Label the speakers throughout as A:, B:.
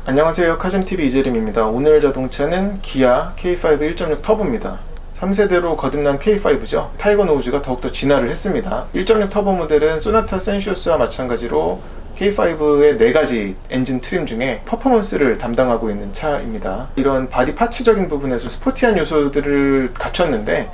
A: 안녕하세요, 카즘TV 이재림입니다. 오늘 자동차는 기아 K5 1.6 터보입니다. 3세대로 거듭난 K5죠. 타이거 노우즈가 더욱더 진화를 했습니다. 1.6 터보 모델은 소나타 센시오스와 마찬가지로 K5의 4가지 엔진 트림 중에 퍼포먼스를 담당하고 있는 차입니다. 이런 바디 파츠적인 부분에서 스포티한 요소들을 갖췄는데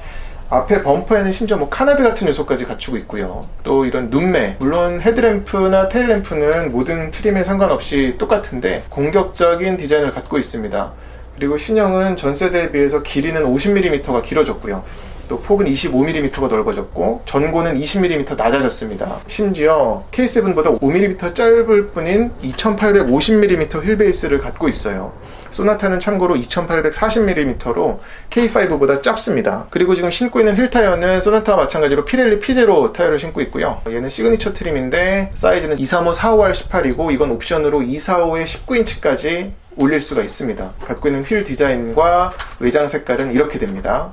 A: 앞에 범퍼에는 심지어 카나드 같은 요소까지 갖추고 있고요. 또 이런 눈매, 물론 헤드램프나 테일램프는 모든 트림에 상관없이 똑같은데 공격적인 디자인을 갖고 있습니다. 그리고 신형은 전세대에 비해서 길이는 50mm가 길어졌고요. 또 폭은 25mm가 넓어졌고 전고는 20mm 낮아졌습니다. 심지어 K7보다 5mm 짧을 뿐인 2850mm 휠베이스를 갖고 있어요. 소나타는 참고로 2840mm로 K5보다 짧습니다. 그리고 지금 신고 있는 휠 타이어는 소나타와 마찬가지로 피렐리 P0 타이어를 신고 있고요. 얘는 시그니처 트림인데 사이즈는 235, 455R 18이고 이건 옵션으로 245에 19인치까지 올릴 수가 있습니다. 갖고 있는 휠 디자인과 외장 색깔은 이렇게 됩니다.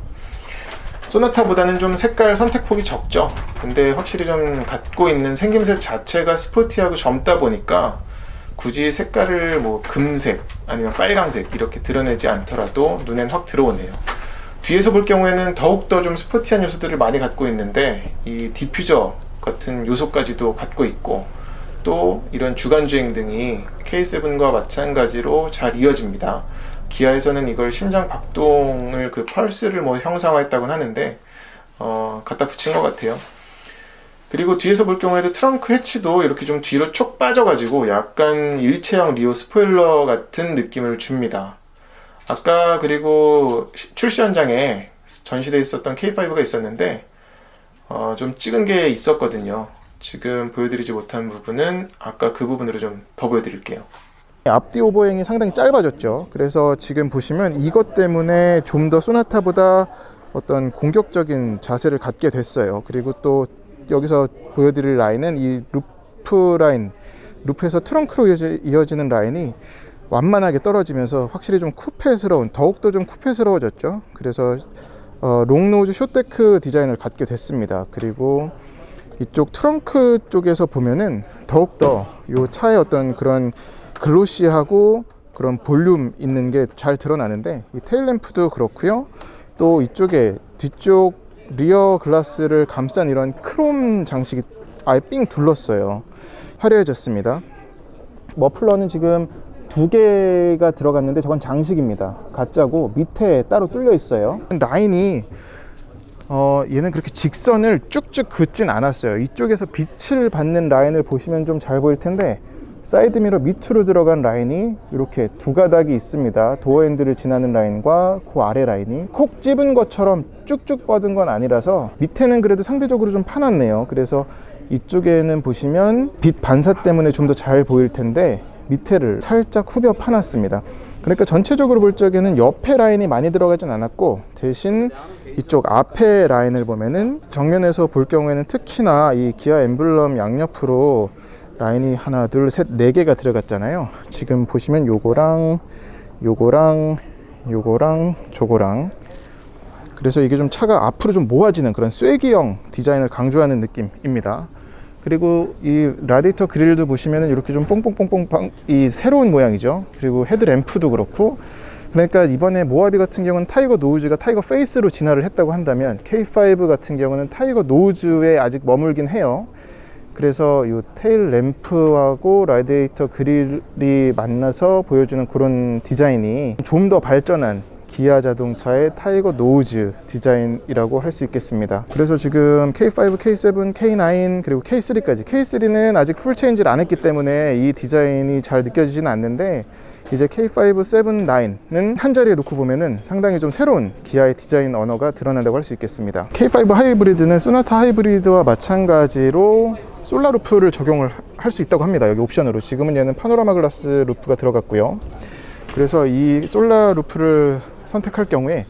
A: 소나타보다는 좀 색깔 선택폭이 적죠. 근데 확실히 좀 갖고 있는 생김새 자체가 스포티하고 젊다 보니까 굳이 색깔을 금색 아니면 빨강색 이렇게 드러내지 않더라도 눈엔 확 들어오네요. 뒤에서 볼 경우에는 더욱더 좀 스포티한 요소들을 많이 갖고 있는데 이 디퓨저 같은 요소까지도 갖고 있고 또 이런 주간주행 등이 K7과 마찬가지로 잘 이어집니다. 기아에서는 이걸 심장 박동을 펄스를 형상화했다고는 하는데 갖다 붙인 것 같아요. 그리고 뒤에서 볼 경우에도 트렁크 해치도 이렇게 좀 뒤로 쭉 빠져가지고 약간 일체형 리오 스포일러 같은 느낌을 줍니다. 아까 그리고 출시 현장에 전시되어 있었던 K5가 있었는데 좀 찍은 게 있었거든요. 지금 보여드리지 못한 부분은 아까 그 부분으로 좀 더 보여드릴게요. 앞뒤 오버행이 상당히 짧아졌죠. 그래서 지금 보시면 이것 때문에 좀 더 소나타보다 어떤 공격적인 자세를 갖게 됐어요. 그리고 또 여기서 보여드릴 라인은 이 루프 라인, 루프에서 트렁크로 이어지는 라인이 완만하게 떨어지면서 확실히 좀 쿠페스러운, 더욱더 좀 쿠페스러워졌죠. 그래서 롱노즈 숏데크 디자인을 갖게 됐습니다. 그리고 이쪽 트렁크 쪽에서 보면은 더욱더 이 차의 어떤 그런 글로시하고 그런 볼륨 있는 게 잘 드러나는데 이 테일램프도 그렇고요. 또 이쪽에 뒤쪽 리어 글라스를 감싼 이런 크롬 장식이 아예 삥 둘렀어요. 화려해졌습니다. 머플러는 지금 2개가 들어갔는데 저건 장식입니다. 가짜고 밑에 따로 뚫려 있어요. 라인이 얘는 그렇게 직선을 쭉쭉 긋진 않았어요. 이쪽에서 빛을 받는 라인을 보시면 좀 잘 보일 텐데 사이드미러 밑으로 들어간 라인이 이렇게 2가닥이 있습니다. 도어 핸들을 지나는 라인과 그 아래 라인이 콕 집은 것처럼 쭉쭉 뻗은 건 아니라서 밑에는 그래도 상대적으로 좀 파놨네요. 그래서 이쪽에는 보시면 빛 반사 때문에 좀 더 잘 보일 텐데 밑에를 살짝 후벼 파놨습니다. 그러니까 전체적으로 볼 적에는 옆에 라인이 많이 들어가진 않았고 대신 이쪽 앞에 라인을 보면은 정면에서 볼 경우에는 특히나 이 기아 엠블럼 양옆으로 라인이 하나, 둘, 셋, 4개가 들어갔잖아요. 지금 보시면 요거랑 저거랑 그래서 이게 좀 차가 앞으로 좀 모아지는 그런 쐐기형 디자인을 강조하는 느낌입니다. 그리고 이 라디에이터 그릴도 보시면은 이렇게 좀 뽕뽕뽕뽕 이 새로운 모양이죠. 그리고 헤드램프도 그렇고 그러니까 이번에 모하비 같은 경우는 타이거 노우즈가 타이거 페이스로 진화를 했다고 한다면 K5 같은 경우는 타이거 노우즈에 아직 머물긴 해요. 그래서 이 테일 램프하고 라디에이터 그릴이 만나서 보여주는 그런 디자인이 좀 더 발전한 기아 자동차의 타이거 노우즈 디자인이라고 할 수 있겠습니다. 그래서 지금 K5, K7, K9 그리고 K3까지 K3는 아직 풀 체인지를 안 했기 때문에 이 디자인이 잘 느껴지지는 않는데 이제 K5, 7, 9는 한 자리에 놓고 보면은 상당히 좀 새로운 기아의 디자인 언어가 드러난다고 할 수 있겠습니다. K5 하이브리드는 소나타 하이브리드와 마찬가지로 솔라 루프를 적용을 할 수 있다고 합니다. 여기 옵션으로. 지금은 얘는 파노라마 글라스 루프가 들어갔고요. 그래서 이 솔라 루프를 선택할 경우에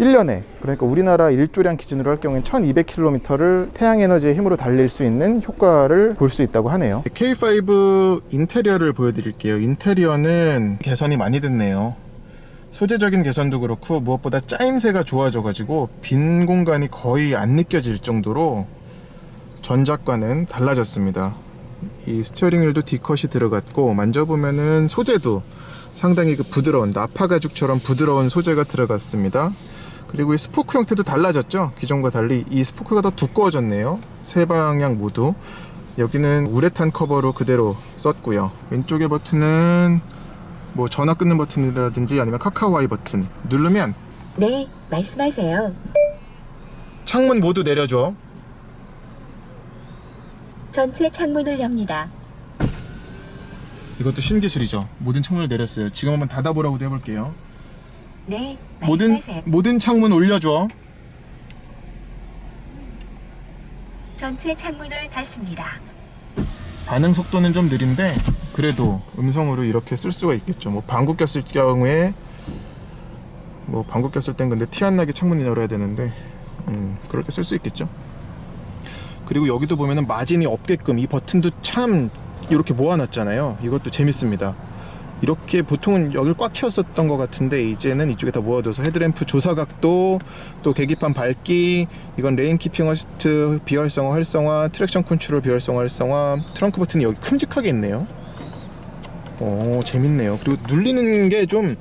A: 1년에, 그러니까 우리나라 일조량 기준으로 할 경우에 1200km를 태양에너지의 힘으로 달릴 수 있는 효과를 볼 수 있다고 하네요. K5 인테리어를 보여드릴게요. 인테리어는 개선이 많이 됐네요. 소재적인 개선도 그렇고 무엇보다 짜임새가 좋아져 가지고 빈 공간이 거의 안 느껴질 정도로 전작과는 달라졌습니다. 이 스티어링 휠도 D컷이 들어갔고, 만져보면은 소재도 상당히 그 부드러운 나파 가죽처럼 부드러운 소재가 들어갔습니다. 그리고 이 스포크 형태도 달라졌죠. 기존과 달리 이 스포크가 더 두꺼워졌네요. 세 방향 모두. 여기는 우레탄 커버로 그대로 썼고요. 왼쪽의 버튼은 뭐 전화 끊는 버튼이라든지 아니면 카카오아이 버튼 누르면
B: 네, 말씀하세요.
A: 창문 모두 내려줘.
B: 전체 창문을 엽니다.
A: 이것도 신기술이죠. 모든 창문을 내렸어요. 지금 한번 닫아보라고도 해볼게요.
B: 네, 말씀하세요.
A: 모든 창문 올려줘.
B: 전체 창문을 닫습니다.
A: 반응 속도는 좀 느린데 그래도 음성으로 이렇게 쓸 수가 있겠죠. 뭐 방구 꼈을 경우에 뭐 방구 꼈을 땐 근데 티 안 나게 창문을 열어야 되는데 그럴 때 쓸 수 있겠죠. 그리고 여기도 보면은 마진이 없게끔 이 버튼도 참 이렇게 모아놨잖아요. 이것도 재밌습니다. 이렇게 보통은 여기를 꽉 채웠었던 것 같은데 이제는 이쪽에 다 모아둬서 헤드램프 조사각도, 또 계기판 밝기, 이건 레인 키핑 어시스트 비활성화 활성화, 트랙션 컨트롤 비활성화 활성화, 트렁크 버튼이 여기 큼직하게 있네요. 재밌네요. 그리고 눌리는 게 좀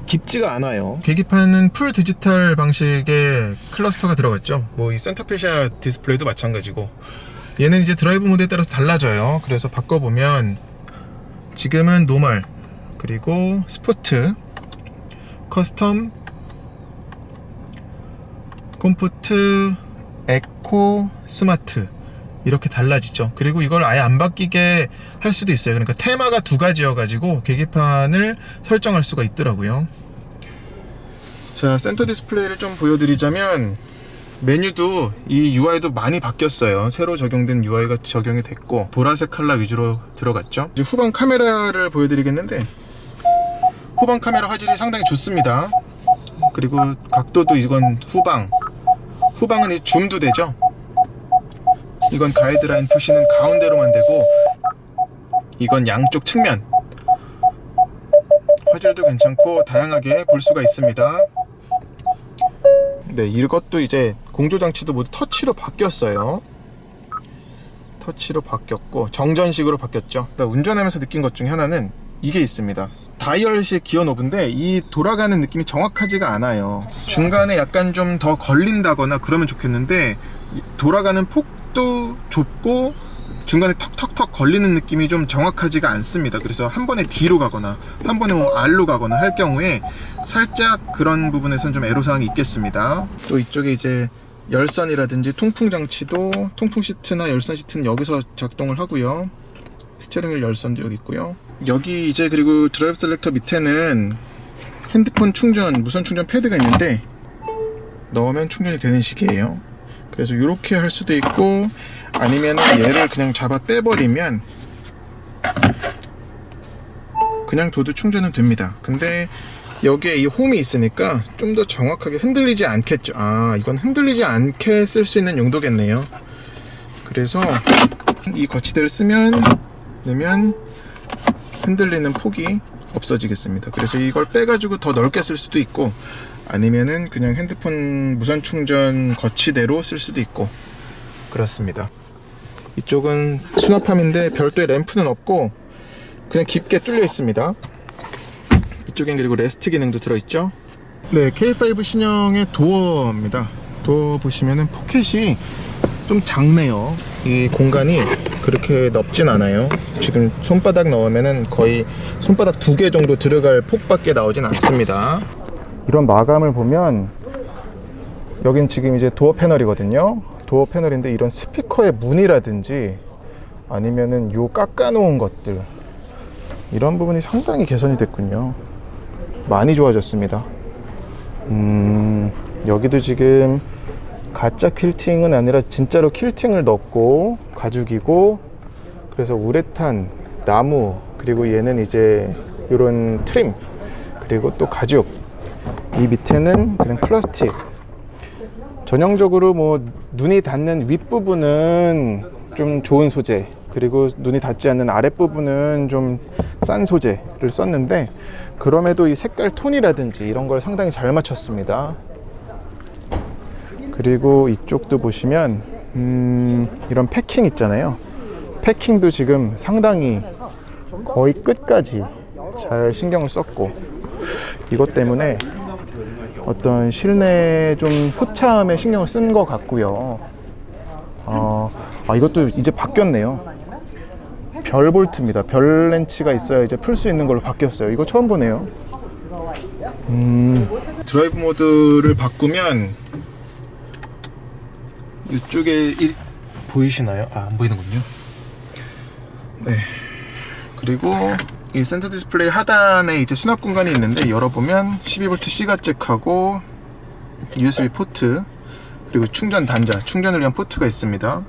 A: 깊지가 않아요. 계기판은 풀 디지털 방식의 클러스터가 들어갔죠. 뭐 이 센터페시아 디스플레이도 마찬가지고, 얘는 이제 드라이브 모드에 따라서 달라져요. 그래서 바꿔보면 지금은 노멀, 그리고 스포트, 커스텀, 컴포트, 에코, 스마트 이렇게 달라지죠. 그리고 이걸 아예 안 바뀌게 할 수도 있어요. 그러니까 테마가 두 가지여 가지고 계기판을 설정할 수가 있더라고요. 자, 센터 디스플레이를 좀 보여드리자면 메뉴도 이 UI도 많이 바뀌었어요. 새로 적용된 UI가 적용이 됐고 보라색 컬러 위주로 들어갔죠. 이제 후방 카메라를 보여드리겠는데 후방 카메라 화질이 상당히 좋습니다. 그리고 각도도 이건 후방은 이 줌도 되죠. 이건 가이드라인 표시는 가운데로만 되고 이건 양쪽 측면. 화질도 괜찮고 다양하게 볼 수가 있습니다. 네, 이것도 이제 공조장치도 모두 터치로 바뀌었어요. 터치로 바뀌었고 정전식으로 바뀌었죠. 운전하면서 느낀 것 중에 하나는 이게 있습니다. 다이얼식 기어 노브인데 이 돌아가는 느낌이 정확하지가 않아요. 중간에 약간 좀 더 걸린다거나 그러면 좋겠는데 돌아가는 폭도 좁고 중간에 턱턱턱 걸리는 느낌이 좀 정확하지가 않습니다. 그래서 한 번에 D로 가거나 한 번에 뭐 R로 가거나 할 경우에 살짝 그런 부분에서는 좀 애로사항이 있겠습니다. 또 이쪽에 이제 열선이라든지 통풍 장치도, 통풍 시트나 열선 시트는 여기서 작동을 하고요. 스티어링 휠 열선도 여기 있고요. 여기 이제 그리고 드라이브 셀렉터 밑에는 핸드폰 충전, 무선 충전 패드가 있는데 넣으면 충전이 되는 식이에요. 그래서 이렇게 할 수도 있고 아니면 얘를 그냥 잡아 빼버리면 그냥 둬도 충전은 됩니다. 근데 여기에 이 홈이 있으니까 좀 더 정확하게 흔들리지 않겠죠. 이건 흔들리지 않게 쓸 수 있는 용도겠네요. 그래서 이 거치대를 넣으면 흔들리는 폭이 없어지겠습니다. 그래서 이걸 빼가지고 더 넓게 쓸 수도 있고 아니면은 그냥 핸드폰 무선 충전 거치대로 쓸 수도 있고 그렇습니다. 이쪽은 수납함인데 별도의 램프는 없고 그냥 깊게 뚫려 있습니다. 이쪽엔 그리고 레스트 기능도 들어있죠. 네, K5 신형의 도어입니다. 도어 보시면은 포켓이 좀 작네요. 이 공간이 그렇게 넓진 않아요. 지금 손바닥 넣으면은 거의 손바닥 2개 정도 들어갈 폭밖에 나오진 않습니다. 이런 마감을 보면 여긴 지금 이제 도어 패널이거든요. 도어 패널인데 이런 스피커의 무늬라든지 아니면은 요 깎아놓은 것들 이런 부분이 상당히 개선이 됐군요. 많이 좋아졌습니다. 여기도 지금 가짜 퀼팅은 아니라 진짜로 퀼팅을 넣고 가죽이고 그래서 우레탄, 나무 그리고 얘는 이제 요런 트림 그리고 또 가죽 이 밑에는 그냥 플라스틱 전형적으로 뭐 눈이 닿는 윗부분은 좀 좋은 소재 그리고 눈이 닿지 않는 아랫부분은 좀 싼 소재를 썼는데 그럼에도 이 색깔 톤이라든지 이런 걸 상당히 잘 맞췄습니다. 그리고 이쪽도 보시면 이런 패킹 있잖아요. 패킹도 지금 상당히 거의 끝까지 잘 신경을 썼고, 이것 때문에 어떤 실내 좀 후참에 신경을 쓴 것 같고요. 이것도 이제 바뀌었네요. 별 볼트입니다. 별 렌치가 있어야 이제 풀 수 있는 걸로 바뀌었어요. 이거 처음 보네요. 드라이브 모드를 바꾸면 이쪽에 보이시나요? 안 보이는군요. 네. 그리고 이 센터 디스플레이 하단에 이제 수납 공간이 있는데, 열어보면 12V C가 찍하고 USB 포트, 그리고 충전 단자, 충전을 위한 포트가 있습니다.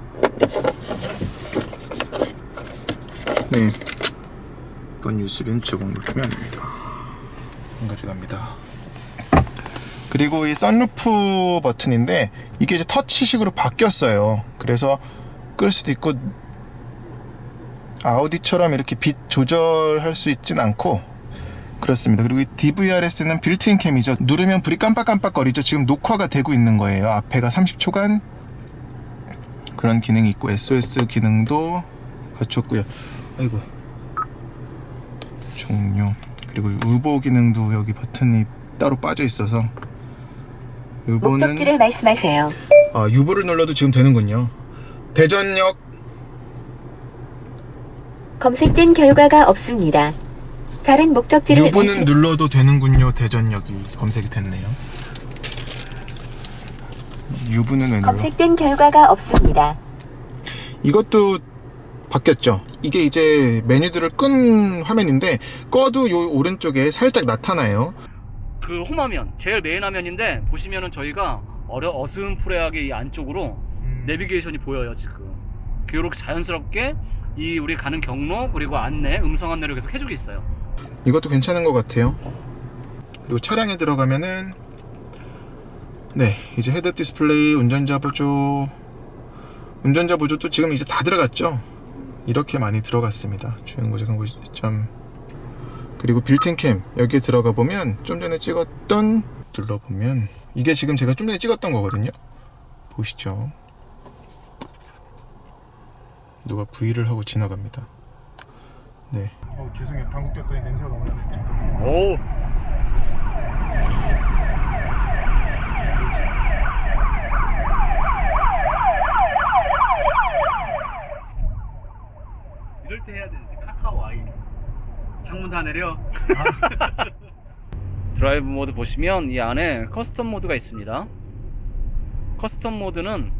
A: 네. 이번 USB는 제공 누르면 안 됩니다. 한 가지 갑니다. 그리고 이 선루프 버튼인데, 이게 이제 터치식으로 바뀌었어요. 그래서 끌 수도 있고, 아우디처럼 이렇게 빛 조절할 수 있진 않고 그렇습니다. 그리고 이 DVRS는 빌트인 캠이죠. 누르면 불이 깜빡깜빡거리죠. 지금 녹화가 되고 있는 거예요. 앞에가 30초간 그런 기능이 있고, SOS 기능도 갖췄고요. 아이고, 종료. 그리고 우보 기능도 여기 버튼이 따로 빠져 있어서,
B: 목적지를 말씀하세요.
A: 유보를 눌러도 지금 되는군요. 대전역.
B: 검색된 결과가 없습니다. 다른 목적지를
A: 유보는 눌러도 되는군요. 대전역이 검색이 됐네요. 유보는 왜 눌러?
B: 검색된 결과가 없습니다.
A: 이것도 바뀌었죠. 이게 이제 메뉴들을 끈 화면인데, 꺼도 요 오른쪽에 살짝 나타나요.
C: 그 홈화면, 제일 메인 화면인데 보시면은 저희가 어슴푸레하게 이 안쪽으로 내비게이션이 보여요. 지금 이렇게 자연스럽게 이 우리 가는 경로, 그리고 안내, 음성 안내를 계속 해주고 있어요.
A: 이것도 괜찮은 것 같아요. 그리고 차량에 들어가면은, 네, 이제 헤드 디스플레이, 운전자 보조도 지금 이제 다 들어갔죠. 이렇게 많이 들어갔습니다. 주행 고정 시점. 그리고 빌트인 캠, 여기에 들어가 보면 좀 전에 찍었던, 눌러보면 이게 지금 제가 좀 전에 찍었던 거거든요. 보시죠. 누가 V를 하고 지나갑니다. 네. 죄송해요. 방귀 꼈더니 냄새가 너무 나네.
C: 오. 이럴 때 해야 되는데, 카카오 아이. 창문 다 내려. 드라이브 모드 보시면 이 안에 커스텀 모드가 있습니다. 커스텀 모드는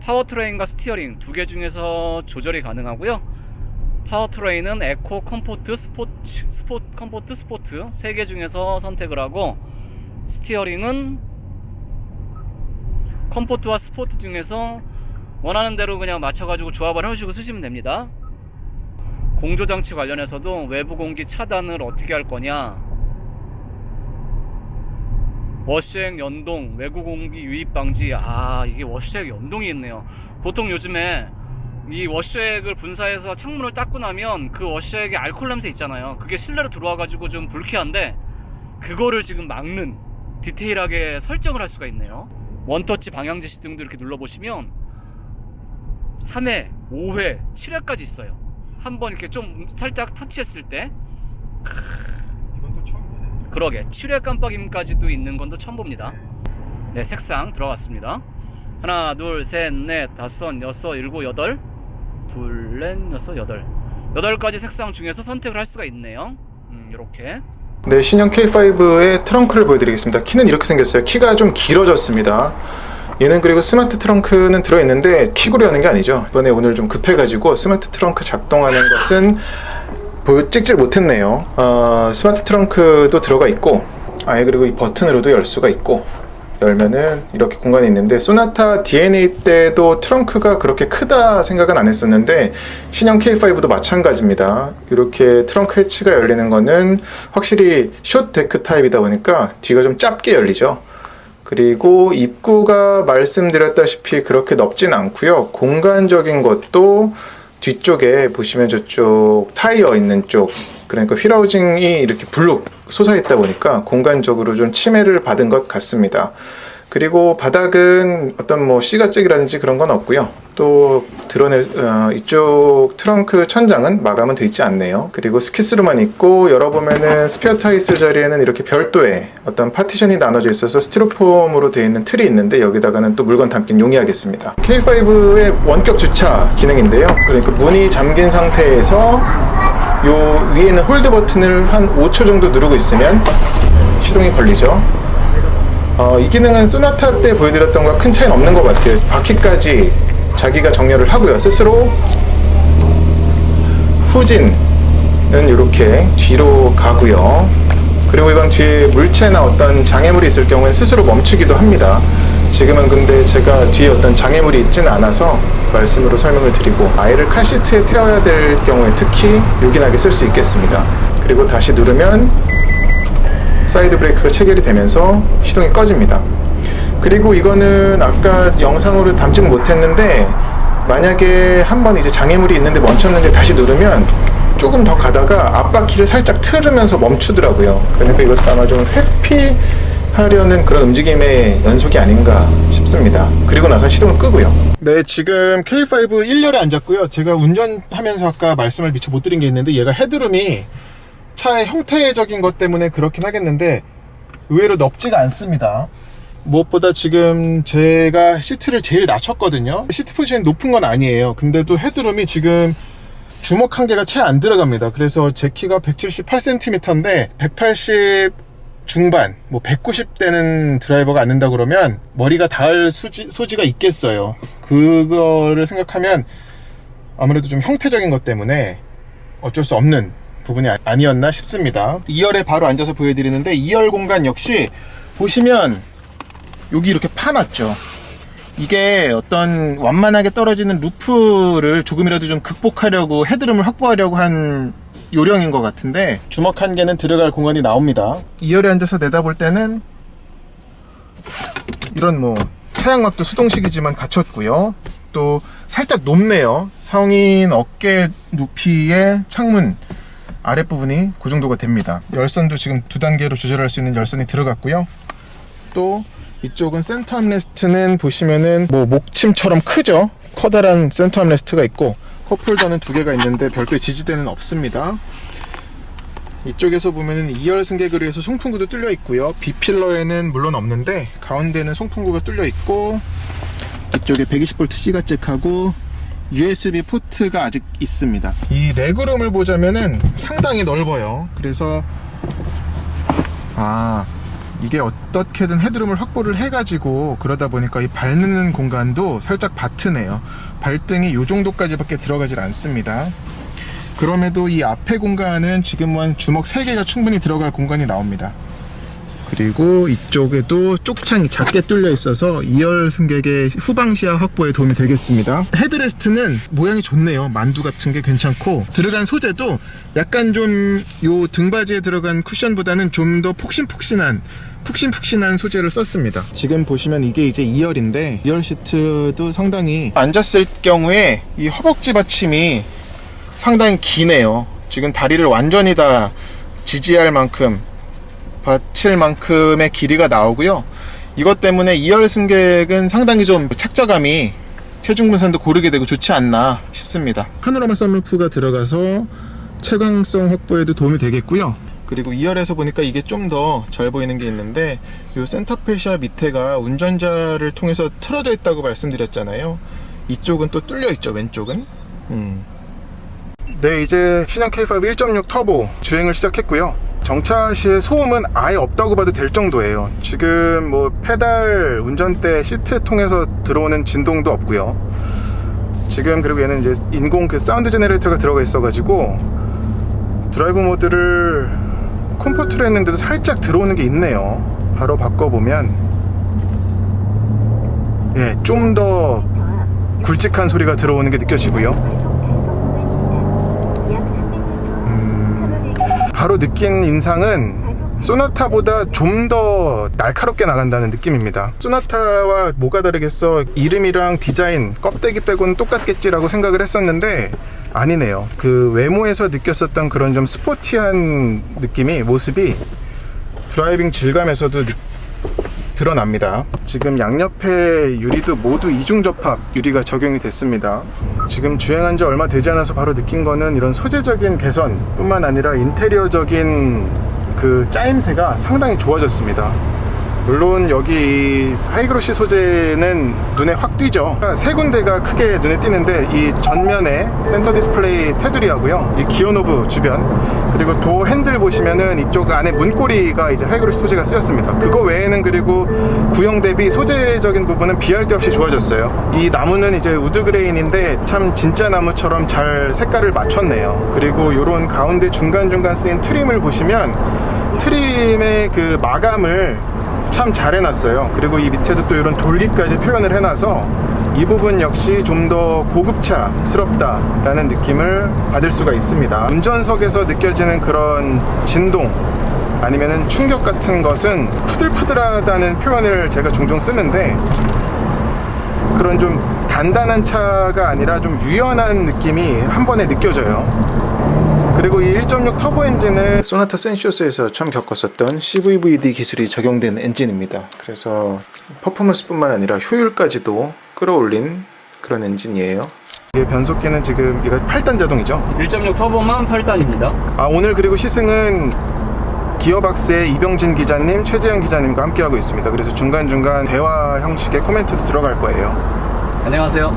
C: 파워트레인과 스티어링 두 개 중에서 조절이 가능하고요. 파워트레인은 에코, 컴포트, 컴포트, 스포트 세 개 중에서 선택을 하고, 스티어링은 컴포트와 스포트 중에서 원하는 대로 그냥 맞춰가지고 조합을 해주시고 쓰시면 됩니다. 공조장치 관련해서도 외부 공기 차단을 어떻게 할 거냐, 워시액 연동, 외부 공기 유입 방지. 이게 워시액 연동이 있네요. 보통 요즘에 이 워시액을 분사해서 창문을 닦고 나면 그 워시액의 알코올 냄새 있잖아요. 그게 실내로 들어와가지고 좀 불쾌한데, 그거를 지금 막는 디테일하게 설정을 할 수가 있네요. 원터치 방향 지시 등도 이렇게 눌러보시면 3회, 5회, 7회까지 있어요. 한번 이렇게 좀 살짝 터치했을 때,
A: 이건 또 처음 보네.
C: 그러게 7회 깜빡임까지도 있는 건 또 처음 봅니다. 네, 색상 들어갔습니다. 하나, 둘, 셋, 넷, 다섯, 여섯, 일곱, 여덟. 둘, 넷, 여섯, 여덟. 8가지 색상 중에서 선택을 할 수가 있네요. 이렇게.
A: 네, 신형 K5의 트렁크를 보여드리겠습니다. 키는 이렇게 생겼어요. 키가 좀 길어졌습니다. 얘는 그리고 스마트 트렁크는 들어있는데 킥으로 여는 게 아니죠. 이번에 오늘 좀 급해가지고 스마트 트렁크 작동하는 것은 찍질 못했네요. 스마트 트렁크도 들어가 있고, 그리고 이 버튼으로도 열 수가 있고, 열면은 이렇게 공간이 있는데, 소나타 DNA 때도 트렁크가 그렇게 크다 생각은 안 했었는데 신형 K5도 마찬가지입니다. 이렇게 트렁크 해치가 열리는 거는 확실히 숏 데크 타입이다 보니까 뒤가 좀 짧게 열리죠. 그리고 입구가 말씀드렸다시피 그렇게 넓진 않고요. 공간적인 것도 뒤쪽에 보시면 저쪽 타이어 있는 쪽, 그러니까 휠하우징이 이렇게 불룩 솟아있다 보니까 공간적으로 좀 침해를 받은 것 같습니다. 그리고 바닥은 어떤 뭐 씨가잭이라든지 그런 건 없고요. 또 이쪽 트렁크 천장은 마감은 되어 있지 않네요. 그리고 스키스로만 있고 열어보면은 스페어 타이스 자리에는 이렇게 별도의 어떤 파티션이 나눠져 있어서 스티로폼으로 되어 있는 틀이 있는데 여기다가는 또 물건 담긴 용이하겠습니다. K5의 원격 주차 기능인데요. 그러니까 문이 잠긴 상태에서 요 위에 있는 홀드 버튼을 한 5초 정도 누르고 있으면 시동이 걸리죠. 이 기능은 소나타 때 보여드렸던 것과 큰 차이는 없는 것 같아요. 바퀴까지 자기가 정렬을 하고요. 스스로 후진은 이렇게 뒤로 가고요. 그리고 이건 뒤에 물체나 어떤 장애물이 있을 경우엔 스스로 멈추기도 합니다. 지금은 근데 제가 뒤에 어떤 장애물이 있지는 않아서 말씀으로 설명을 드리고, 아이를 카시트에 태워야 될 경우에 특히 요긴하게 쓸 수 있겠습니다. 그리고 다시 누르면 사이드 브레이크가 체결이 되면서 시동이 꺼집니다. 그리고 이거는 아까 영상으로 담지는 못했는데, 만약에 한번 이제 장애물이 있는데 멈췄는데 다시 누르면 조금 더 가다가 앞바퀴를 살짝 틀으면서 멈추더라고요. 그러니까 이것도 아마 좀 회피하려는 그런 움직임의 연속이 아닌가 싶습니다. 그리고 나서 시동을 끄고요. 네, 지금 K5 1열에 앉았고요. 제가 운전하면서 아까 말씀을 미처 못 드린 게 있는데, 얘가 헤드룸이 차의 형태적인 것 때문에 그렇긴 하겠는데 의외로 넓지가 않습니다. 무엇보다 지금 제가 시트를 제일 낮췄거든요. 시트 포지션이 높은 건 아니에요. 근데도 헤드룸이 지금 주먹 한 개가 채 안 들어갑니다. 그래서 제 키가 178cm인데 180 중반, 뭐 190대는 드라이버가 앉는다 그러면 머리가 닿을 소지가 있겠어요. 그거를 생각하면 아무래도 좀 형태적인 것 때문에 어쩔 수 없는 부분이 아니었나 싶습니다. 2열에 바로 앉아서 보여드리는데, 2열 공간 역시 보시면 여기 이렇게 파놨죠. 이게 어떤 완만하게 떨어지는 루프를 조금이라도 좀 극복하려고, 헤드룸을 확보하려고 한 요령인 것 같은데, 주먹 한 개는 들어갈 공간이 나옵니다. 2열에 앉아서 내다볼 때는 이런 뭐 차양막도 수동식이지만 갖췄고요. 또 살짝 높네요. 성인 어깨 높이의 창문 아랫부분이 그 정도가 됩니다. 열선도 지금 2단계로 조절할 수 있는 열선이 들어갔고요. 또 이쪽은 센터 암레스트는 보시면은 뭐 목침처럼 크죠. 커다란 센터 암레스트가 있고, 컵홀더는 2개가 있는데 별도의 지지대는 없습니다. 이쪽에서 보면은 2열 승객을 위해서 송풍구도 뚫려 있고요. B필러에는 물론 없는데 가운데는 송풍구가 뚫려 있고, 이쪽에 120V C가 잭하고 USB 포트가 아직 있습니다. 이 레그룸을 보자면은 상당히 넓어요. 그래서 이게 어떻게든 헤드룸을 확보를 해가지고, 그러다 보니까 이 발 넣는 공간도 살짝 바트네요. 발등이 이 정도까지밖에 들어가질 않습니다. 그럼에도 이 앞에 공간은 지금은 주먹 3개가 충분히 들어갈 공간이 나옵니다. 그리고 이쪽에도 쪽창이 작게 뚫려 있어서 2열 승객의 후방 시야 확보에 도움이 되겠습니다. 헤드레스트는 모양이 좋네요. 만두 같은 게 괜찮고, 들어간 소재도 약간 좀 요 등받이에 들어간 쿠션보다는 좀 더 푹신푹신한 소재를 썼습니다. 지금 보시면 이게 이제 2열인데 2열 시트도 상당히 앉았을 경우에 이 허벅지 받침이 상당히 기네요. 지금 다리를 완전히 다 지지할 만큼, 받칠 만큼의 길이가 나오고요. 이것 때문에 2열 승객은 상당히 좀 착자감이, 체중 분산도 고르게 되고 좋지 않나 싶습니다. 파노라마 썬루프가 들어가서 채광성 확보에도 도움이 되겠고요. 그리고 2열에서 보니까 이게 좀 더 잘 보이는 게 있는데, 이 센터 페시아 밑에가 운전자를 통해서 틀어져 있다고 말씀드렸잖아요. 이쪽은 또 뚫려 있죠, 왼쪽은. 네, 이제 신형 K5 1.6 터보 주행을 시작했고요. 정차 시에 소음은 아예 없다고 봐도 될 정도예요. 지금 뭐 페달 운전대 시트 통해서 들어오는 진동도 없고요. 지금 그리고 얘는 이제 인공 그 사운드 제너레이터가 들어가 있어가지고 드라이브 모드를 컴포트로 했는데도 살짝 들어오는 게 있네요. 바로 바꿔보면 좀 더 굵직한 소리가 들어오는 게 느껴지고요. 바로 느낀 인상은 소나타보다 좀 더 날카롭게 나간다는 느낌입니다. 소나타와 뭐가 다르겠어, 이름이랑 디자인, 껍데기 빼고는 똑같겠지라고 생각을 했었는데 아니네요. 그 외모에서 느꼈었던 그런 좀 스포티한 느낌이, 모습이 드라이빙 질감에서도 드러납니다. 지금 양옆에 유리도 모두 이중 접합 유리가 적용이 됐습니다. 지금 주행한 지 얼마 되지 않아서 바로 느낀 거는 이런 소재적인 개선 뿐만 아니라 인테리어적인 그 짜임새가 상당히 좋아졌습니다. 물론 여기 하이그로시 소재는 눈에 확 띄죠. 세 군데가 크게 눈에 띄는데 이 전면에 센터 디스플레이 테두리하고요, 이 기어 노브 주변, 그리고 도 핸들 보시면은 이쪽 안에 문고리가 이제 하이그로시 소재가 쓰였습니다. 그거 외에는 그리고 구형 대비 소재적인 부분은 비할 데 없이 좋아졌어요. 이 나무는 이제 우드 그레인인데 참 진짜 나무처럼 잘 색깔을 맞췄네요. 그리고 요런 가운데 중간중간 쓰인 트림을 보시면 트림의 그 마감을 참 잘 해놨어요. 그리고 이 밑에도 또 이런 돌기까지 표현을 해놔서 이 부분 역시 좀 더 고급차스럽다 라는 느낌을 받을 수가 있습니다. 운전석에서 느껴지는 그런 진동 아니면은 충격 같은 것은 푸들푸들하다는 표현을 제가 종종 쓰는데, 그런 좀 단단한 차가 아니라 좀 유연한 느낌이 한 번에 느껴져요. 그리고 이 1.6 터보 엔진은 소나타 센시오스에서 처음 겪었었던 CVVD 기술이 적용된 엔진입니다. 그래서 퍼포먼스뿐만 아니라 효율까지도 끌어올린 그런 엔진이에요. 이게 변속기는 지금 이거 8단 자동이죠.
C: 1.6 터보만 8단입니다.
A: 오늘 그리고 시승은 기어박스의 이병진 기자님, 최재현 기자님과 함께하고 있습니다. 그래서 중간중간 대화 형식의 코멘트도 들어갈 거예요.
C: 안녕하세요.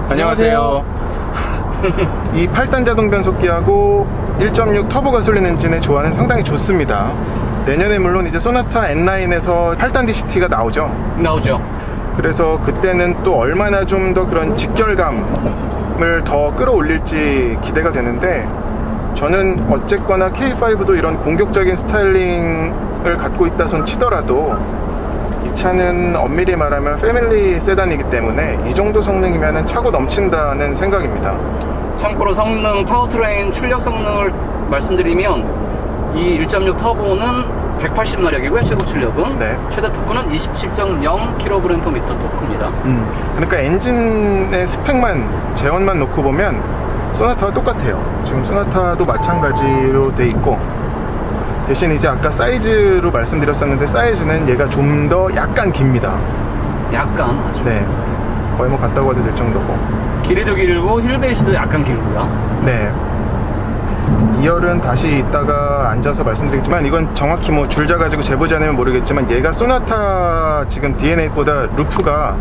A: 안녕하세요. 이 8단 자동 변속기하고 1.6 터보 가솔린 엔진의 조화는 상당히 좋습니다. 내년에 물론 이제 소나타 N라인에서 8단 DCT가 나오죠. 그래서 그때는 또 얼마나 좀 더 그런 직결감을 더 끌어올릴지 기대가 되는데, 저는 어쨌거나 K5도 이런 공격적인 스타일링을 갖고 있다 손 치더라도 이 차는 엄밀히 말하면 패밀리 세단이기 때문에 이 정도 성능이면 차고 넘친다는 생각입니다.
C: 참고로 성능, 파워트레인 출력 성능을 말씀드리면 이 1.6 터보는 180마력이고요. 최고 출력은.
A: 네.
C: 최대 토크는 27.0kg/m 토크입니다.
A: 그러니까 엔진의 스펙만, 제원만 놓고 보면 소나타와 똑같아요. 지금 소나타도 마찬가지로 돼 있고, 대신 이제 아까 사이즈로 말씀드렸었는데 사이즈는 얘가 좀 더 약간 깁니다.
C: 약간 아주.
A: 네, 거의 뭐 같다고 해도 될 정도고.
C: 길이도 길고 휠베이스도 약간 길고요.
A: 네. 2열은 다시 이따가 앉아서 말씀드리겠지만, 이건 정확히 뭐 줄자 가지고 재보지 않으면 모르겠지만 얘가 소나타 지금 D&A보다 루프가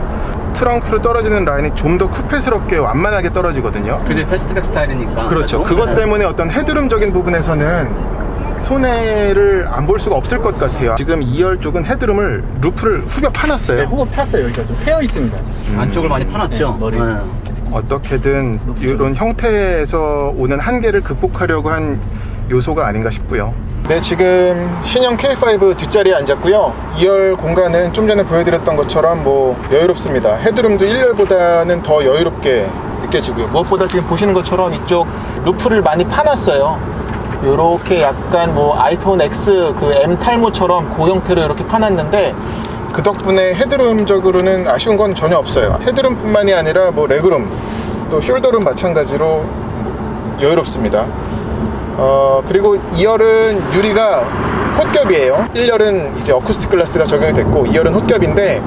A: 트렁크로 떨어지는 라인이 좀 더 쿠페스럽게 완만하게 떨어지거든요.
C: 그게 패스트백 스타일이니까.
A: 그렇죠. 그것 때문에 어떤 헤드룸적인 부분에서는 손해를 안 볼 수가 없을 것 같아요. 지금 2열 쪽은 헤드룸을 루프를 후벼 파놨어요.
D: 네, 후보 폈어요. 여기가 좀 패여 있습니다.
C: 안쪽을 많이 파놨죠.
D: 네, 머리.
A: 어떻게든 이런 형태에서 오는 한계를 극복하려고 한 요소가 아닌가 싶고요. 네, 지금 신형 K5 뒷자리에 앉았고요. 2열 공간은 좀 전에 보여드렸던 것처럼 뭐 여유롭습니다. 헤드룸도 1열보다는 더 여유롭게 느껴지고요. 무엇보다 지금 보시는 것처럼 이쪽 루프를 많이 파놨어요. 요렇게 약간 뭐 아이폰 X 그 M 탈모처럼 그 형태로 이렇게 파놨는데, 그 덕분에 헤드룸적으로는 아쉬운 건 전혀 없어요. 헤드룸뿐만이 아니라 뭐 레그룸, 또 숄더룸 마찬가지로 여유롭습니다. 그리고 2열은 유리가 홑겹이에요. 1열은 이제 어쿠스틱 글라스가 적용이 됐고 2열은 홑겹인데,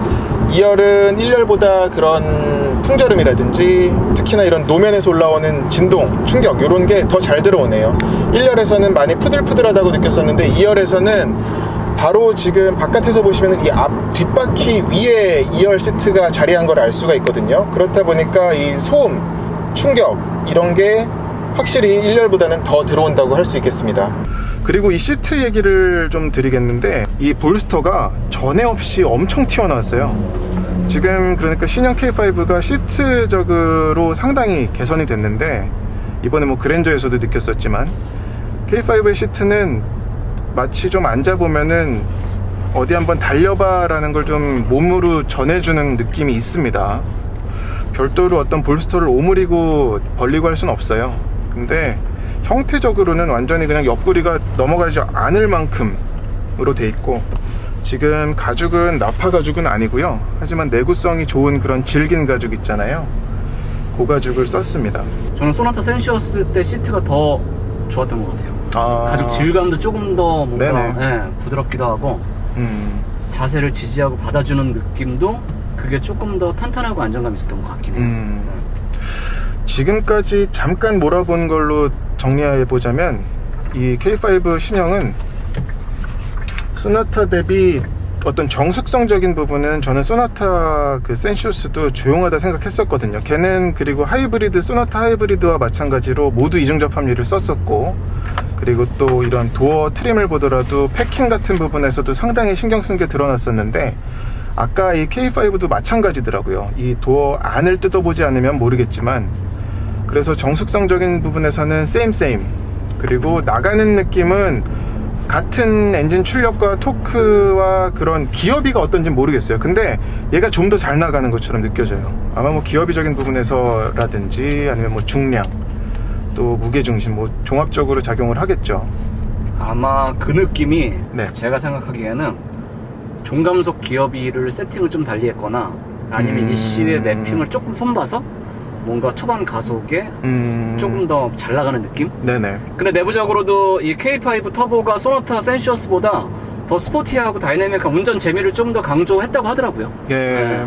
A: 2열은 1열보다 그런 풍절음이라든지 특히나 이런 노면에서 올라오는 진동, 충격 이런 게 더 잘 들어오네요. 1열에서는 많이 푸들푸들하다고 느꼈었는데 2열에서는 바로 지금 바깥에서 보시면 이 앞 뒷바퀴 위에 2열 시트가 자리한 걸 알 수가 있거든요. 그렇다 보니까 이 소음, 충격 이런 게 확실히 1열보다는 더 들어온다고 할 수 있겠습니다. 그리고 이 시트 얘기를 좀 드리겠는데, 이 볼스터가 전에 없이 엄청 튀어나왔어요. 지금 그러니까 신형 K5가 시트적으로 상당히 개선이 됐는데, 이번에 뭐 그랜저에서도 느꼈었지만 K5의 시트는 마치 좀 앉아보면은 어디 한번 달려봐 라는 걸 좀 몸으로 전해주는 느낌이 있습니다. 별도로 어떤 볼스터를 오므리고 벌리고 할 수는 없어요. 근데 형태적으로는 완전히 그냥 옆구리가 넘어가지 않을 만큼으로 돼 있고, 지금 가죽은 나파 가죽은 아니고요. 하지만 내구성이 좋은 그런 질긴 가죽 있잖아요. 그 가죽을 썼습니다.
C: 저는 소나타 센시어스 때 시트가 더 좋았던 것 같아요. 가죽 질감도 조금 더 뭔가 부드럽기도 하고. 자세를 지지하고 받아주는 느낌도 그게 조금 더 탄탄하고 안정감 있었던 것 같긴 해요.
A: 지금까지 잠깐 몰아본 걸로 정리해보자면 이 K5 신형은 소나타 대비 어떤 정숙성적인 부분은 저는 소나타 그 센시우스도 조용하다 생각했었거든요. 걔는 그리고 하이브리드, 소나타 하이브리드와 마찬가지로 모두 이중 접합률을 썼었고, 그리고 또 이런 도어 트림을 보더라도 패킹 같은 부분에서도 상당히 신경 쓴 게 드러났었는데, 아까 이 K5도 마찬가지더라고요. 이 도어 안을 뜯어보지 않으면 모르겠지만, 그래서 정숙성적인 부분에서는 same. 그리고 나가는 느낌은 같은 엔진 출력과 토크와 그런 기어비가 어떤지 모르겠어요. 근데 얘가 좀 더 잘 나가는 것처럼 느껴져요. 아마 뭐 기어비적인 부분에서라든지 아니면 뭐 중량, 또 무게중심, 뭐 종합적으로 작용을 하겠죠.
C: 아마 그 느낌이
A: 네.
C: 제가 생각하기에는 종감속 기어비를 세팅을 좀 달리 했거나 아니면 ECU의 매핑을 조금 손봐서 뭔가 초반 가속에 조금 더 잘 나가는 느낌?
A: 네네.
C: 근데 내부적으로도 이 K5 터보가 소나타 센시어스보다 더 스포티하고 다이내믹한 운전 재미를 좀 더 강조했다고 하더라고요.
A: 예.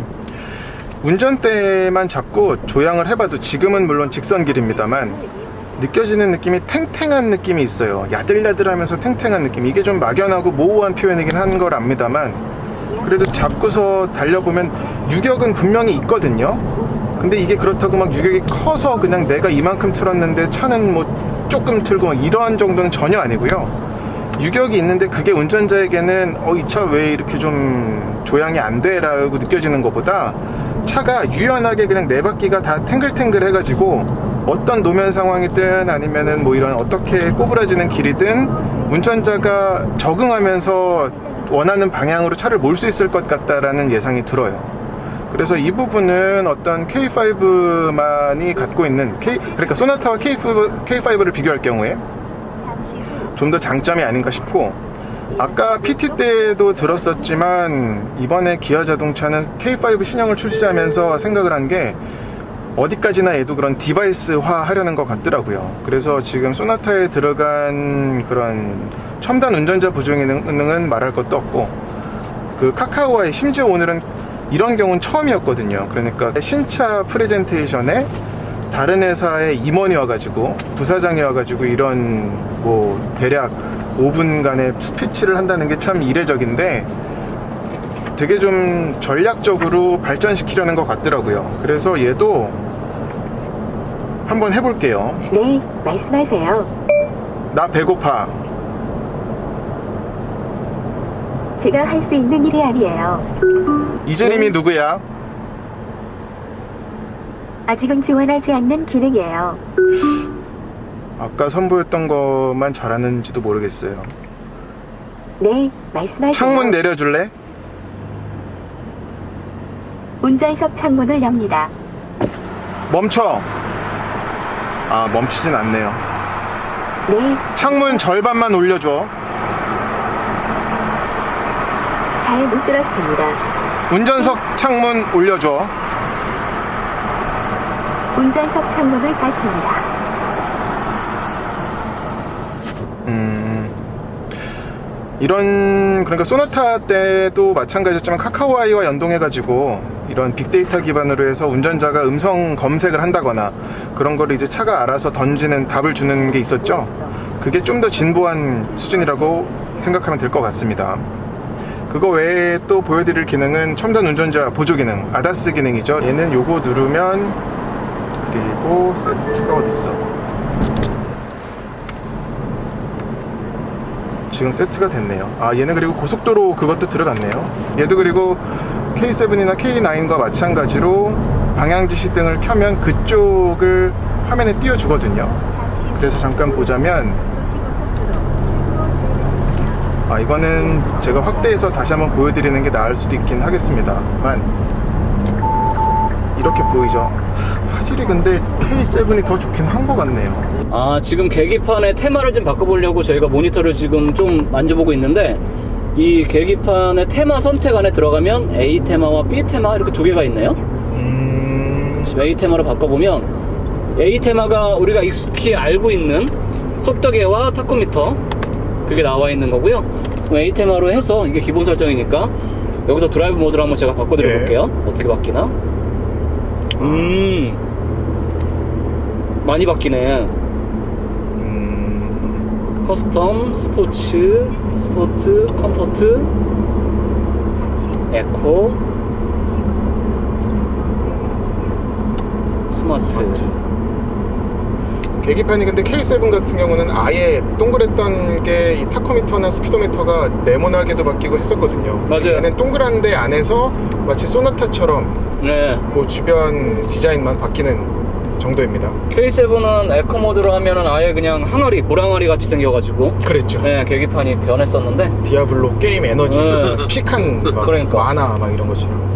A: 운전대만 잡고 조향을 해봐도 지금은 물론 직선길입니다만 느껴지는 느낌이 탱탱한 느낌이 있어요. 야들야들하면서 탱탱한 느낌. 이게 좀 막연하고 모호한 표현이긴 한 걸 압니다만 그래도 잡고서 달려보면 유격은 분명히 있거든요. 근데 이게 그렇다고 막 유격이 커서 그냥 내가 이만큼 틀었는데 차는 뭐 조금 틀고 이런 정도는 전혀 아니고요. 유격이 있는데 그게 운전자에게는 이 차 왜 이렇게 좀 조향이 안 돼? 라고 느껴지는 것보다 차가 유연하게 그냥 네 바퀴가 다 탱글탱글 해가지고 어떤 노면 상황이든 아니면은 뭐 이런 어떻게 꼬부라지는 길이든 운전자가 적응하면서 원하는 방향으로 차를 몰 수 있을 것 같다라는 예상이 들어요. 그래서 이 부분은 어떤 K5만이 갖고 있는 그러니까 소나타와 K5를 비교할 경우에 좀 더 장점이 아닌가 싶고, 아까 PT 때도 들었었지만 이번에 기아 자동차는 K5 신형을 출시하면서 생각을 한 게 어디까지나 얘도 그런 디바이스화 하려는 것 같더라고요. 그래서 지금 소나타에 들어간 그런 첨단 운전자 보조 기능은 말할 것도 없고, 그 카카오와의 심지어 오늘은 이런 경우는 처음이었거든요. 그러니까 신차 프레젠테이션에 다른 회사의 임원이 와가지고 부사장이 와가지고 이런 뭐 대략 5분간의 스피치를 한다는 게 참 이례적인데 되게 좀 전략적으로 발전시키려는 것 같더라고요. 그래서 얘도 한번 해볼게요.
B: 네, 말씀하세요.
A: 나 배고파.
B: 제가 할 수 있는 일이 아니에요.
A: 이재림이 누구야?
B: 아직은 지원하지 않는 기능이에요.
A: 아까 선보였던 것만 잘하는지도 모르겠어요.
B: 네, 말씀하세요.
A: 창문 내려줄래?
B: 운전석 창문을 엽니다.
A: 멈춰. 아, 멈추진 않네요.
B: 네,
A: 창문 절반만 올려줘.
B: 잘 못 들었습니다.
A: 운전석 창문 올려줘.
B: 운전석 창문을 닫습니다.
A: 이런, 그러니까 소나타 때도 마찬가지였지만 카카오아이와 연동해가지고 이런 빅데이터 기반으로 해서 운전자가 음성 검색을 한다거나 그런 거를 이제 차가 알아서 던지는 답을 주는 게 있었죠. 그게 좀 더 진보한 수준이라고 생각하면 될 것 같습니다. 그거 외에 또 보여드릴 기능은 첨단 운전자 보조 기능, 아다스 기능이죠. 얘는 요거 누르면, 그리고 세트가 어딨어? 지금 세트가 됐네요. 아, 얘는 그리고 고속도로 그것도 들어갔네요. 얘도 그리고 K7이나 K9과 마찬가지로 방향지시 등을 켜면 그쪽을 화면에 띄워주거든요. 그래서 잠깐 보자면, 아, 이거는 제가 확대해서 다시 한번 보여드리는 게 나을 수도 있긴 하겠습니다만 이렇게 보이죠. 화질이 근데 K7이 더 좋긴 한 것 같네요.
C: 아, 지금 계기판의 테마를 좀 바꿔보려고 저희가 모니터를 지금 좀 만져보고 있는데, 이 계기판의 테마 선택 안에 들어가면 A 테마와 B 테마 이렇게 두 개가 있네요. A 테마로 바꿔보면 A 테마가 우리가 익숙히 알고 있는 속도계와 타코미터 그게 나와 있는 거고요. 에이테마로 해서 이게 기본 설정이니까 여기서 드라이브 모드를 한번 제가 바꿔드려
A: 네.
C: 볼게요. 어떻게 바뀌나? 많이 바뀌네. 커스텀, 스포트, 컴포트, 에코, 스마트.
A: 계기판이 근데 K7 같은 경우는 아예 동그랬던 게 이 타코미터나 스피도미터가 네모나게도 바뀌고 했었거든요.
C: 맞아요.
A: 얘는 동그란데 안에서 마치 소나타처럼
C: 네.
A: 그 주변 디자인만 바뀌는 정도입니다.
C: K7은 에코 모드로 하면은 아예 그냥 항아리, 물항아리 같이 생겨가지고
A: 그랬죠.
C: 네, 계기판이 변했었는데
A: 디아블로 게임 에너지
C: 네.
A: 픽한 막
C: 그러니까.
A: 만화 막 이런 것처럼.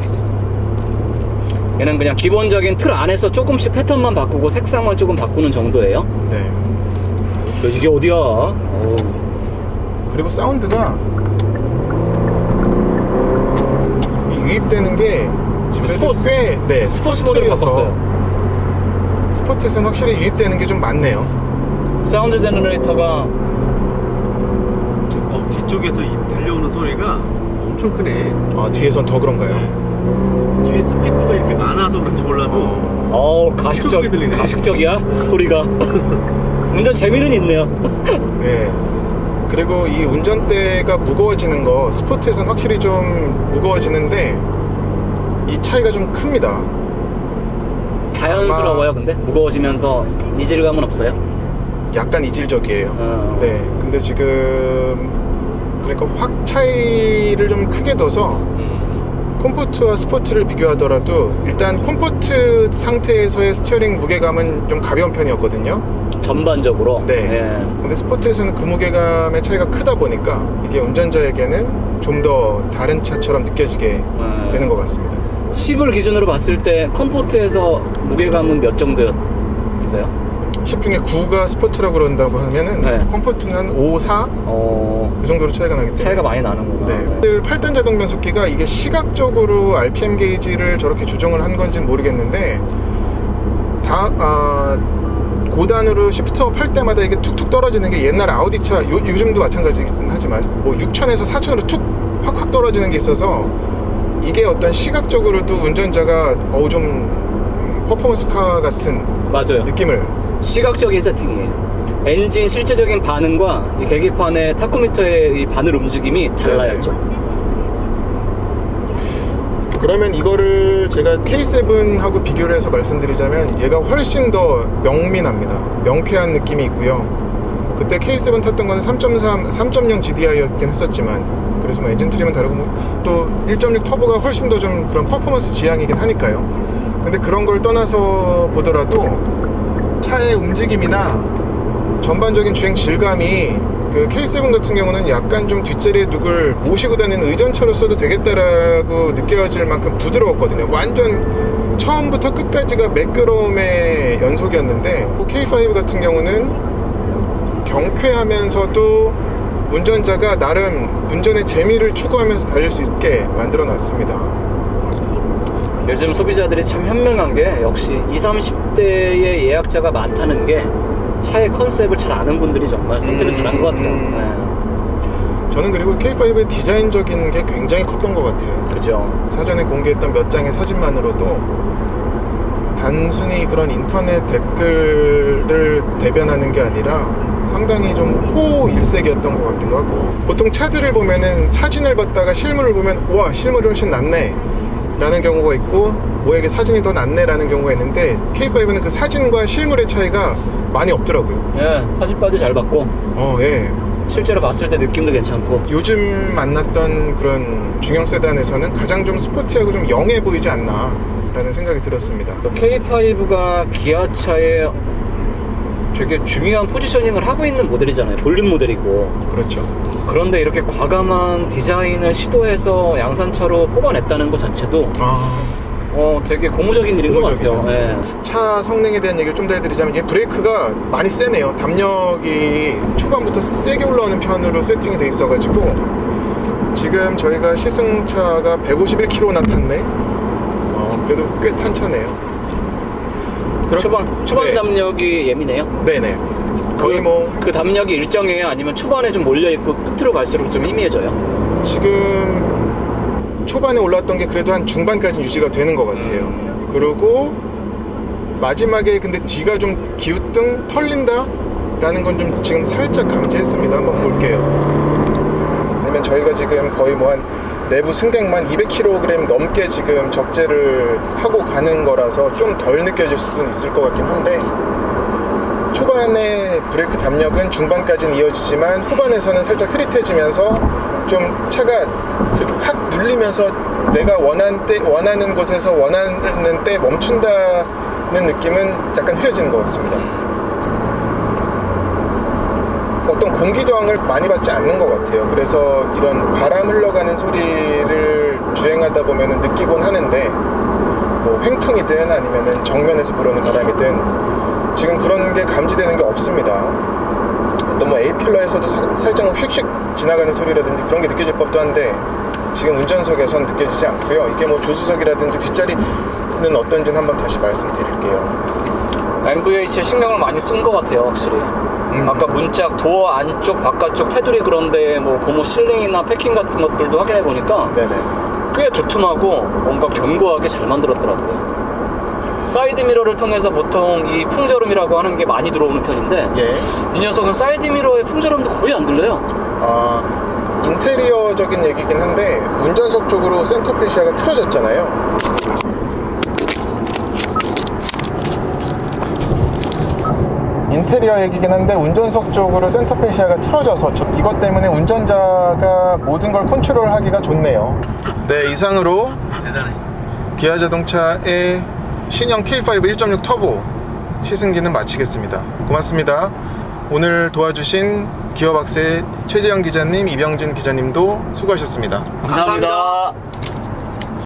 C: 얘는 그냥 기본적인 틀 안에서 조금씩 패턴만 바꾸고 색상만 조금 바꾸는 정도예요.
A: 네.
C: 이게 어디야? 어우.
A: 그리고 사운드가 이 유입되는 게 지금
C: 스포츠.
A: 꽤
C: 스포츠 모드로
A: 스포츠여서
C: 바꿨어요.
A: 스포츠에서는 확실히 유입되는 게 좀 많네요.
C: 사운드 제너레이터가
E: 뒤쪽에서 들려오는 소리가 엄청 크네.
A: 아, 뒤에선 더 그런가요?
E: 뒤에 스피커가 이렇게 많아서 그런지 몰라도
C: 가식적,
E: 들리네.
C: 가식적이야 소리가. 운전 재미는 있네요.
A: 네. 그리고 이 운전대가 무거워지는 거 스포츠에서는 확실히 좀 무거워지는데 이 차이가 좀 큽니다.
C: 자연스러워요. 근데 무거워지면서 이질감은 없어요.
A: 약간 이질적이에요. 네. 근데 지금 그러니까 확 차이를 좀 크게 둬서 컴포트와 스포츠를 비교하더라도 일단 컴포트 상태에서의 스티어링 무게감은 좀 가벼운 편이었거든요.
C: 전반적으로.
A: 네.
C: 예.
A: 근데 스포츠에서는 그 무게감의 차이가 크다 보니까 이게 운전자에게는 좀 더 다른 차처럼 느껴지게 되는 것 같습니다.
C: 10을 기준으로 봤을 때 컴포트에서 무게감은 몇 정도였어요?
A: 10 중에 9가 스포츠라고 그런다고 하면은
C: 네.
A: 컴포트는 5, 4 그 정도로 차이가 나기 때문에
C: 차이가 많이 나는구나.
A: 네. 8단 자동 변속기가 이게 시각적으로 RPM 게이지를 저렇게 조정을 한 건지는 모르겠는데 고단으로 시프트업 할 때마다 이게 툭툭 떨어지는 게 옛날 아우디 차 요즘도 마찬가지긴 하지만 뭐 6천에서 4천으로 툭 확확 떨어지는 게 있어서 이게 어떤 시각적으로도 운전자가 좀 퍼포먼스카 같은
C: 맞아요.
A: 느낌을
C: 시각적인 세팅이에요. 엔진 실제적인 반응과 이 계기판의 타코미터의 이 바늘 움직임이 달라요.
A: 네네.
C: 좀.
A: 그러면 이거를 제가 K7하고 비교를 해서 말씀드리자면 얘가 훨씬 더 명민합니다. 명쾌한 느낌이 있고요. 그때 K7 탔던 거는 3.0 GDI였긴 했었지만 그래서 뭐 엔진 트림은 다르고 또 1.6 터보가 훨씬 더 좀 그런 퍼포먼스 지향이긴 하니까요. 근데 그런 걸 떠나서 보더라도 차의 움직임이나 전반적인 주행 질감이 그 K7 같은 경우는 약간 좀 뒷자리에 누굴 모시고 다니는 의전차로 써도 되겠다라고 느껴질 만큼 부드러웠거든요. 완전 처음부터 끝까지가 매끄러움의 연속이었는데 K5 같은 경우는 경쾌하면서도 운전자가 나름 운전의 재미를 추구하면서 달릴 수 있게 만들어 놨습니다.
C: 요즘 소비자들이 참 현명한 게 역시 20, 30대의 예약자가 많다는 게 차의 컨셉을 잘 아는 분들이 정말 선택을 잘한 것 같아요. 네.
A: 저는 그리고 K5의 디자인적인 게 굉장히 컸던 것 같아요.
C: 그죠.
A: 사전에 공개했던 몇 장의 사진만으로도 단순히 그런 인터넷 댓글을 대변하는 게 아니라 상당히 좀 호일색이었던 것 같기도 하고, 보통 차들을 보면은 사진을 봤다가 실물을 보면 우와 실물이 훨씬 낫네 라는 경우가 있고 뭐에게 사진이 더 낫네 라는 경우가 있는데 K5는 그 사진과 실물의 차이가 많이 없더라고요.
C: 예, 사진 봐도 잘 봤고
A: 예.
C: 실제로 봤을 때 느낌도 괜찮고.
A: 요즘 만났던 그런 중형 세단에서는 가장 좀 스포티하고 좀 영해 보이지 않나 라는 생각이 들었습니다.
C: K5가 기아차에 되게 중요한 포지셔닝을 하고 있는 모델이잖아요. 볼륨 모델이고.
A: 그렇죠.
C: 그런데 이렇게 과감한 디자인을 시도해서 양산차로 뽑아냈다는 것 자체도 되게 고무적인 일인 것 같아요. 예.
A: 차 성능에 대한 얘기를 좀 더 해드리자면 이게 브레이크가 많이 세네요. 담력이 초반부터 세게 올라오는 편으로 세팅이 돼 있어가지고 지금 저희가 시승차가 151km나 탔네. 그래도 꽤 탄 차네요.
C: 초반
A: 네.
C: 담력이 예민해요.
A: 네네. 거의 뭐
C: 그 담력이 일정해요? 아니면 초반에 좀 몰려있고 끝으로 갈수록 좀 희미해져요?
A: 지금 초반에 올랐던 게 그래도 한 중반까지 유지가 되는 것 같아요. 그리고 마지막에 근데 뒤가 좀 기우뚱 털린다? 라는 건 좀 지금 살짝 감지했습니다. 한번 볼게요. 아니면 저희가 지금 거의 뭐 한 내부 승객만 200kg 넘게 지금 적재를 하고 가는 거라서 좀 덜 느껴질 수는 있을 것 같긴 한데, 초반에 브레이크 담력은 중반까지는 이어지지만 후반에서는 살짝 흐릿해지면서 좀 차가 이렇게 확 눌리면서 내가 원하는 곳에서 원하는 때 멈춘다는 느낌은 약간 흐려지는 것 같습니다. 어떤 공기 저항을 많이 받지 않는 것 같아요. 그래서 이런 바람 흘러가는 소리를 주행하다 보면 느끼곤 하는데, 뭐 횡풍이든 아니면 정면에서 불어오는 바람이든 지금 그런 게 감지되는 게 없습니다. 어떤 뭐 A필러에서도 살짝 휙휙 지나가는 소리라든지 그런 게 느껴질 법도 한데 지금 운전석에선 느껴지지 않고요. 이게 뭐 조수석이라든지 뒷자리는 어떤지는 한번 다시 말씀드릴게요.
C: MVH에 신경을 많이 쓴 것 같아요, 확실히. 아까 문짝, 도어 안쪽, 바깥쪽 테두리 그런데 뭐 고무 실링이나 패킹 같은 것들도 확인해 보니까
A: 네네.
C: 꽤 두툼하고 뭔가 견고하게 잘 만들었더라고요. 사이드 미러를 통해서 보통 이 풍절음이라고 하는 게 많이 들어오는 편인데
A: 예.
C: 이 녀석은 사이드 미러의 풍절음도 거의 안 들려요.
A: 인테리어적인 얘기긴 한데 운전석 쪽으로 센터페시아가 틀어졌잖아요. 인테리어 얘기긴 한데 운전석 쪽으로 센터페시아가 틀어져서 이것 때문에 운전자가 모든 걸 컨트롤하기가 좋네요. 네, 이상으로
E: 대단해.
A: 기아 자동차의 신형 K5 1.6 터보 시승기는 마치겠습니다. 고맙습니다. 오늘 도와주신 기어박스의 최재영 기자님, 이병진 기자님도 수고하셨습니다.
C: 감사합니다.